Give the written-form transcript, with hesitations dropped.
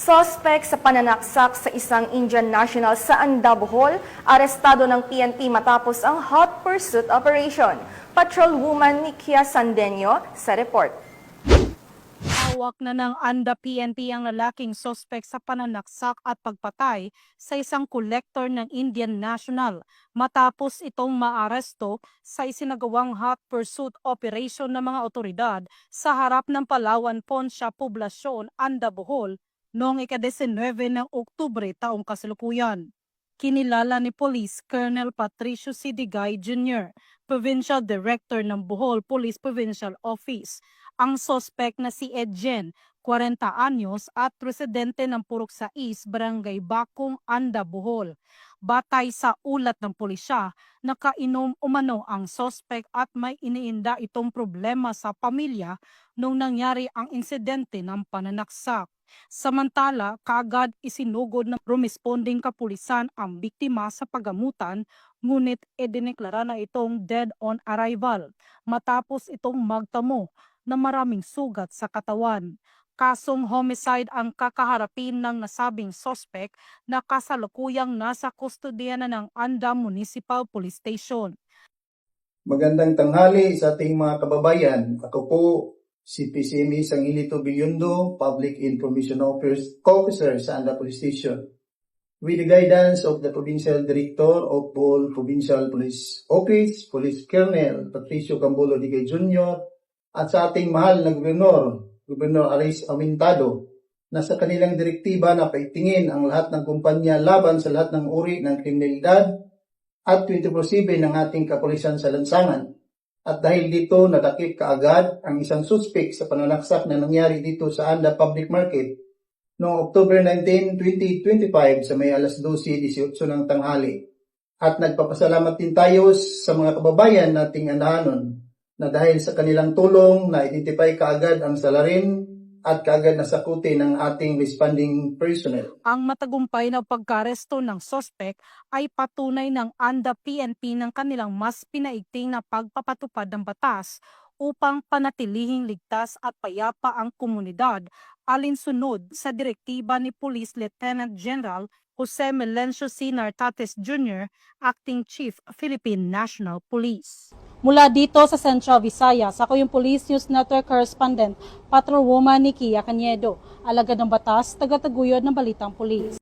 Suspect sa pananaksak sa isang Indian national sa Anda, Bohol, arestado ng PNP matapos ang hot pursuit operation. Patrolwoman Nikia Sandenyo sa report. Hawak na ng Anda PNP ang lalaking sospek sa pananaksak at pagpatay sa isang kolektor ng Indian National matapos itong maaresto sa isinagawang hot pursuit operation ng mga otoridad sa harap ng Palawan Poncia Poblasyon, Anda, Bohol noong ika-19 ng Oktubre taong kasalukuyan. Kinilala ni Police Colonel Patricio Sidigay Jr., Provincial Director ng Bohol Police Provincial Office, ang sospek na si Edjen, 40 anyos at residente ng Purok 6, Barangay Bakong, Anda, Bohol. Batay sa ulat ng pulisya, nakainom umano ang sospek at may iniinda itong problema sa pamilya nung nangyari ang insidente ng pananaksak. Samantala, kaagad isinugod ng responding kapulisan ang biktima sa pagamutan, ngunit idineklara na itong dead on arrival matapos itong magtamo na maraming sugat sa katawan. Kasong homicide ang kakaharapin ng nasabing sospek na kasalukuyang nasa kustodiya na ng Anda Municipal Police Station. Magandang tanghali sa ating mga kababayan. Ako po si PCME Sangilito Bilyondo, Public Information Officer sa Anda Police Station. With the guidance of the Provincial Director of Bohol Provincial Police Office, Police Colonel Patricio Cambulo Digay Jr., at sa ating mahal na Gobernador Aris Amintado, na sa kanilang direktiba na paitingin ang lahat ng kumpanya laban sa lahat ng uri ng kriminalidad at 24/7 ng ating kapulisan sa lansangan. At dahil dito, nadakip kaagad ang isang suspek sa pananaksak na nangyari dito sa Anda Public Market noong October 19, 2025 sa may alas 12:18 ng tanghali. At nagpapasalamat din tayo sa mga kababayan nating andahanon na dahil sa kanilang tulong na-identify kaagad ang salarin at kaagad nasakuti ng ating responding personnel. Ang matagumpay na pagkaresto ng sospek ay patunay ng Anda PNP ng kanilang mas pinaigting na pagpapatupad ng batas upang panatilihing ligtas at payapa ang komunidad alinsunod sa direktiba ni Police Lieutenant General Jose Melencio C. Nartates Jr., Acting Chief, Philippine National Police. Mula dito sa Central Visayas, ako yung Police News Network Correspondent, Patrolwoman Nikia Caniedo, alagad ng batas, taga-taguyod ng Balitang Pulis.